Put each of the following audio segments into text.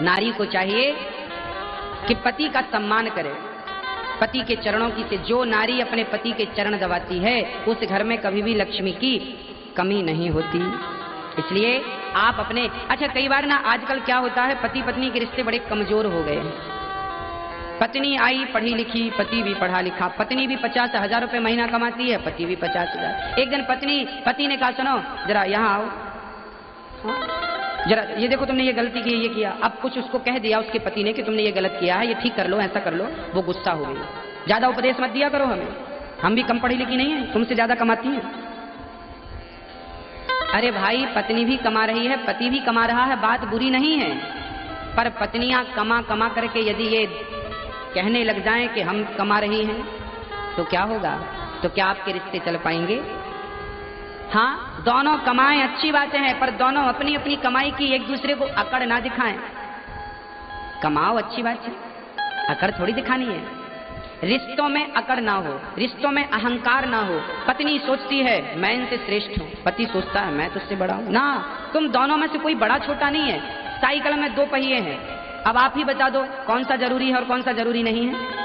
नारी को चाहिए कि पति का सम्मान करे, पति के चरणों की से जो नारी अपने पति के चरण दबाती है उस घर में कभी भी लक्ष्मी की कमी नहीं होती। इसलिए आप अपने कई बार ना आजकल क्या होता है, पति पत्नी के रिश्ते बड़े कमजोर हो गए हैं। पत्नी आई पढ़ी लिखी, पति भी पढ़ा लिखा, पत्नी भी 50,000 रुपए महीना कमाती है, पति भी 50,000। एक दिन पति ने कहा सुनो जरा यहाँ आओ, जरा ये देखो तुमने ये गलती की, ये किया। अब कुछ उसको कह दिया उसके पति ने कि तुमने ये गलत किया है, ये ठीक कर लो, ऐसा कर लो। वो गुस्सा हो गई। ज्यादा उपदेश मत दिया करो हमें, हम भी कम पढ़ी लिखी नहीं है, तुमसे ज्यादा कमाती हैं। अरे भाई, पत्नी भी कमा रही है, पति भी कमा रहा है, बात बुरी नहीं है। पर पत्नियां कमा कमा करके यदि ये कहने लग जाएं कि हम कमा रही हैं तो क्या होगा? तो क्या आपके रिश्ते चल पाएंगे? हाँ, दोनों कमाएं, अच्छी बातें हैं, पर दोनों अपनी अपनी कमाई की एक दूसरे को अकड़ ना दिखाएं। कमाओ, अच्छी बात है, अकड़ थोड़ी दिखानी है। रिश्तों में अकड़ ना हो, रिश्तों में अहंकार ना हो। पत्नी सोचती है मैं इनसे श्रेष्ठ हूँ, पति सोचता है मैं तुझसे बड़ा हूँ। ना, तुम दोनों में से कोई बड़ा छोटा नहीं है। साइकिल में 2 पहिए हैं, अब आप ही बता दो कौन सा जरूरी है और कौन सा जरूरी नहीं है।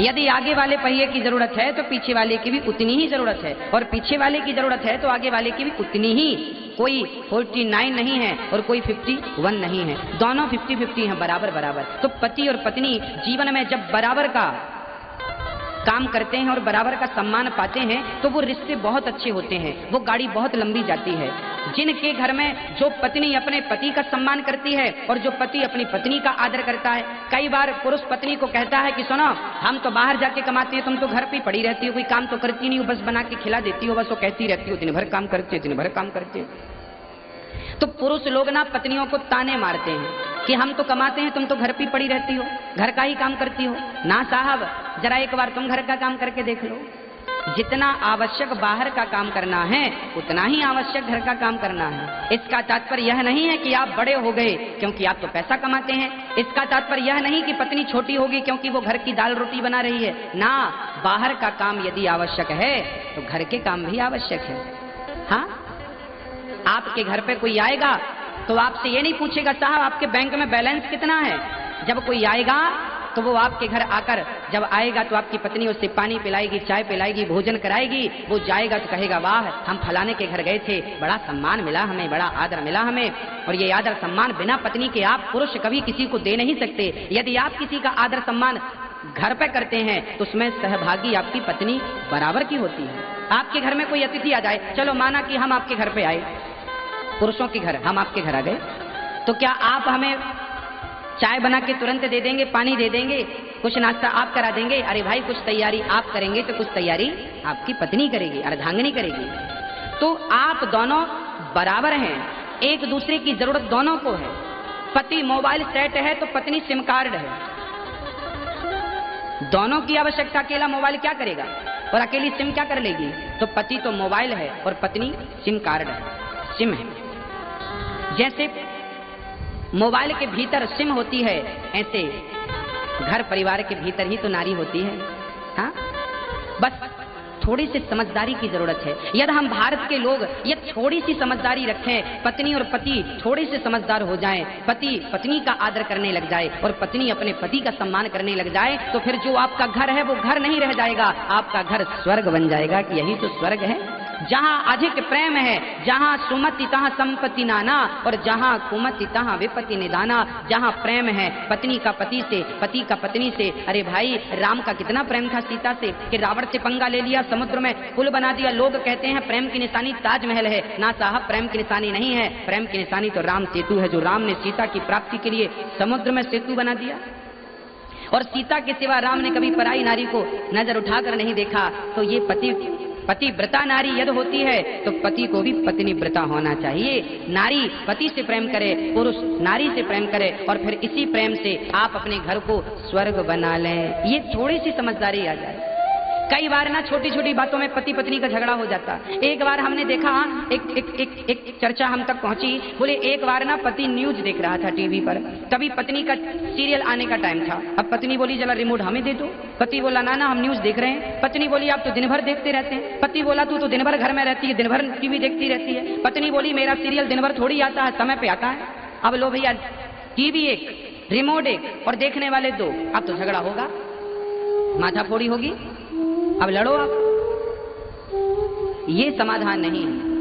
यदि आगे वाले पहिए की जरूरत है तो पीछे वाले की भी उतनी ही जरूरत है, और पीछे वाले की जरूरत है तो आगे वाले की भी उतनी ही। कोई 49 नहीं है और कोई 51 नहीं है, दोनों 50-50 हैं, बराबर बराबर। तो पति और पत्नी जीवन में जब बराबर का काम करते हैं और बराबर का सम्मान पाते हैं तो वो रिश्ते बहुत अच्छे होते हैं, वो गाड़ी बहुत लंबी जाती है। जिनके घर में जो पत्नी अपने पति का सम्मान करती है और जो पति अपनी पत्नी का आदर करता है। कई बार पुरुष पत्नी को कहता है कि सुनो, हम तो बाहर जाके कमाते हैं, तुम तो घर पे पड़ी रहती हो, कोई काम तो करती नहीं हो, बस बना के खिला देती हो, बस वो कहती रहती हो दिन भर काम करते हो, दिन भर काम करते हो। तो पुरुष लोग ना पत्नियों को ताने मारते हैं कि हम तो कमाते हैं, तुम तो घर पे पड़ी रहती हो, घर का ही काम करती हो। ना साहब, जरा एक बार तुम घर का काम करके देख लो। जितना आवश्यक बाहर का काम करना है उतना ही आवश्यक घर का काम करना है। इसका तात्पर्य यह नहीं है कि आप बड़े हो गए क्योंकि आप तो पैसा कमाते हैं। इसका तात्पर्य यह नहीं कि पत्नी छोटी होगी क्योंकि वो घर की दाल रोटी बना रही है। ना, बाहर का काम यदि आवश्यक है तो घर के काम भी आवश्यक है। हाँ, आपके घर पे कोई आएगा तो आपसे ये नहीं पूछेगा साहब आपके बैंक में बैलेंस कितना है। जब कोई आएगा तो वो आपके घर आकर जब आएगा तो आपकी पत्नी उससे पानी पिलाएगी, चाय पिलाएगी, भोजन कराएगी। वो जाएगा तो कहेगा वाह, हम फलाने के घर गए थे, बड़ा सम्मान मिला हमें, बड़ा आदर मिला हमें। और ये आदर सम्मान बिना पत्नी के आप पुरुष कभी किसी को दे नहीं सकते। यदि आप किसी का आदर सम्मान घर पे करते हैं तो उसमें सहभागी आपकी पत्नी बराबर की होती है। आपके घर में कोई अतिथि आ जाए, चलो माना कि हम आपके घर पे आए, पुरुषों के घर हम आपके घर आ गए, तो क्या आप हमें चाय बना के तुरंत दे देंगे, पानी दे देंगे, कुछ नाश्ता आप करा देंगे? अरे भाई, कुछ तैयारी आप करेंगे तो कुछ तैयारी आपकी पत्नी करेगी, अर्धांगिनी करेगी। तो आप दोनों बराबर हैं, एक दूसरे की जरूरत दोनों को है। पति मोबाइल सेट है तो पत्नी सिम कार्ड है। दोनों की आवश्यकता। अकेला मोबाइल क्या करेगा और अकेली सिम क्या कर लेगी? तो पति तो मोबाइल है और पत्नी सिम कार्ड है, सिम है। जैसे मोबाइल के भीतर सिम होती है, ऐसे घर परिवार के भीतर ही तो नारी होती है। हाँ, बस थोड़ी सी समझदारी की जरूरत है। यदि हम भारत के लोग ये थोड़ी सी समझदारी रखें, पत्नी और पति थोड़े से समझदार हो जाएं, पति पत्नी का आदर करने लग जाए और पत्नी अपने पति का सम्मान करने लग जाए, तो फिर जो आपका घर है वो घर नहीं रह जाएगा, आपका घर स्वर्ग बन जाएगा। कि यही तो स्वर्ग है, जहाँ अधिक प्रेम है, जहाँ सुमति तहाँ संपत्ति नाना, और जहाँ कुमति तहाँ विपत्ति निदाना। जहाँ प्रेम है पत्नी का पति से, पति का पत्नी से। अरे भाई, राम का कितना प्रेम था सीता से कि रावण से पंगा ले लिया, समुद्र में पुल बना दिया। लोग कहते हैं प्रेम की निशानी ताजमहल है। ना साहब, प्रेम की निशानी नहीं है, प्रेम की निशानी तो राम सेतु है, जो राम ने सीता की प्राप्ति के लिए समुद्र में सेतु बना दिया। और सीता के सिवा राम ने कभी पराई नारी को नजर उठाकर नहीं देखा। तो ये पतिव्रता नारी यदि होती है तो पति को भी पत्नी व्रता होना चाहिए। नारी पति से प्रेम करे, पुरुष नारी से प्रेम करे, और फिर इसी प्रेम से आप अपने घर को स्वर्ग बना लें। ये थोड़ी सी समझदारी आ जाए। कई बार ना छोटी छोटी बातों में पति पत्नी का झगड़ा हो जाता। एक बार हमने देखा, एक चर्चा हम तक पहुंची। बोले एक बार ना पति न्यूज देख रहा था टीवी पर, तभी पत्नी का सीरियल आने का टाइम था। अब पत्नी बोली जरा रिमोट हमें दे दो। पति बोला ना हम न्यूज देख रहे हैं। पत्नी बोली आप तो दिन भर देखते रहते हैं। पति बोला तू तो दिन भर घर में रहती है, दिन भर टीवी देखती रहती है। पत्नी बोली मेरा सीरियल दिन भर थोड़ी आता है, समय पे आता है। अब लो भैया टीवी एक, रिमोट एक और देखने वाले 2। अब तो झगड़ा होगा, माथाफोड़ी होगी, अब लड़ो आप। ये समाधान नहीं है।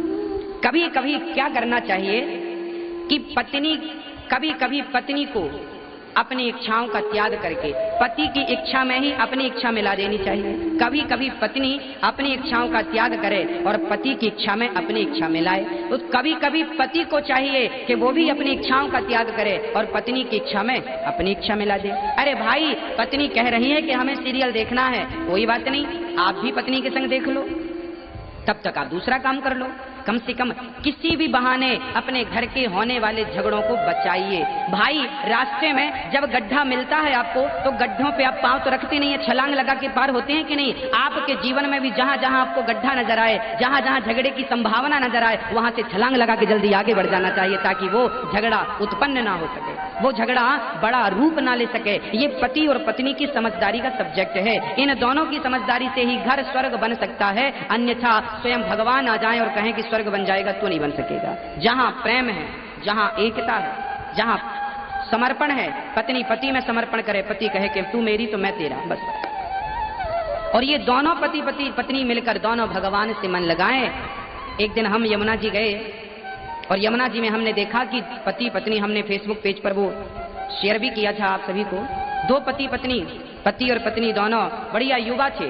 कभी कभी क्या करना चाहिए कि कभी कभी पत्नी को अपनी इच्छाओं का त्याग करके पति की इच्छा में ही अपनी इच्छा मिला देनी चाहिए। कभी कभी पत्नी अपनी इच्छाओं का त्याग करे और पति की इच्छा में अपनी इच्छा मिलाए। तो कभी कभी पति को चाहिए कि वो भी अपनी इच्छाओं का त्याग करे और पत्नी की इच्छा में अपनी इच्छा मिला दे। अरे भाई, पत्नी कह रही है कि हमें सीरियल देखना है, कोई बात नहीं, आप भी पत्नी के संग देख लो, तब तक आप दूसरा काम कर लो। कम से कम किसी भी बहाने अपने घर के होने वाले झगड़ों को बचाइए। भाई, रास्ते में जब गड्ढा मिलता है आपको, तो गड्ढों पे आप पांव तो रखते नहीं है, छलांग लगा के पार होते हैं कि नहीं? आपके जीवन में भी जहां जहां आपको गड्ढा नजर आए, जहां जहां झगड़े की संभावना नजर आए, वहां से छलांग लगा के जल्दी आगे बढ़ जाना चाहिए, ताकि वो झगड़ा उत्पन्न ना हो सके, वो झगड़ा बड़ा रूप ना ले सके। ये पति और पत्नी की समझदारी का सब्जेक्ट है। इन दोनों की समझदारी से ही घर स्वर्ग बन सकता है, अन्यथा स्वयं भगवान आ जाएं और कहें कि स्वर्ग बन जाएगा तो नहीं बन सकेगा। जहां प्रेम है, जहां एकता है, जहां समर्पण है, पत्नी पति में समर्पण करे, पति कहे कि तू मेरी तो मैं तेरा, बस। और ये दोनों पति पत्नी मिलकर दोनों भगवान से मन लगाएं। एक दिन हम यमुना जी गए और यमुना जी में हमने देखा कि पति पत्नी, हमने फेसबुक पेज पर वो शेयर भी किया था आप सभी को, 2 पति और पत्नी दोनों बढ़िया युवा थे,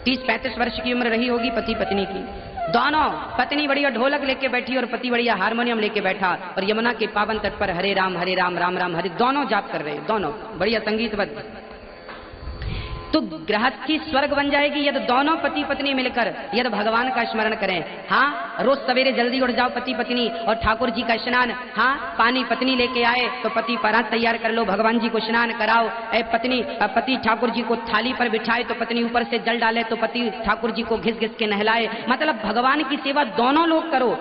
30-35 वर्ष की उम्र रही होगी पति पत्नी की। दोनों, पत्नी बढ़िया ढोलक लेके बैठी और पति बढ़िया हारमोनियम लेके बैठा और यमुना के पावन तट पर हरे राम राम राम हरे दोनों जाप कर रहे, दोनों बढ़िया संगीतबद्ध। तो गृहस्थी स्वर्ग बन जाएगी यदि दोनों पति पत्नी मिलकर यदि भगवान का स्मरण करें। हाँ, रोज सवेरे जल्दी उठ जाओ पति पत्नी और ठाकुर जी का स्नान, हाँ, पानी पत्नी लेके आए तो पति परात तैयार कर लो, भगवान जी को स्नान कराओ। पति ठाकुर जी को थाली पर बिठाए तो पत्नी ऊपर से जल डाले तो पति ठाकुर जी को घिस घिस के नहलाए। मतलब भगवान की सेवा दोनों लोग करो,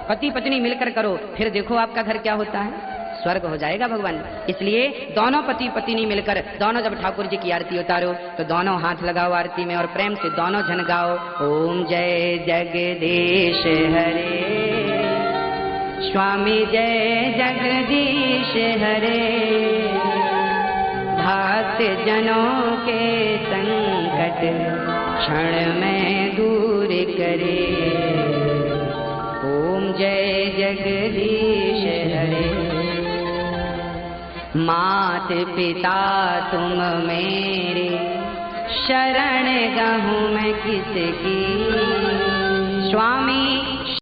पति पत्नी मिलकर करो, फिर देखो आपका घर क्या होता है, स्वर्ग हो जाएगा भगवान। इसलिए दोनों पति पत्नी मिलकर दोनों जब ठाकुर जी की आरती उतारो तो दोनों हाथ लगाओ आरती में और प्रेम से दोनों जन गाओ, ओम जय जगदीश हरे, स्वामी जय जगदीश हरे, भक्त जनों के संकट क्षण में दूर करे, ओम जय जगदीश हरे। मात पिता तुम मेरे, शरण गहूँ मैं किसकी, स्वामी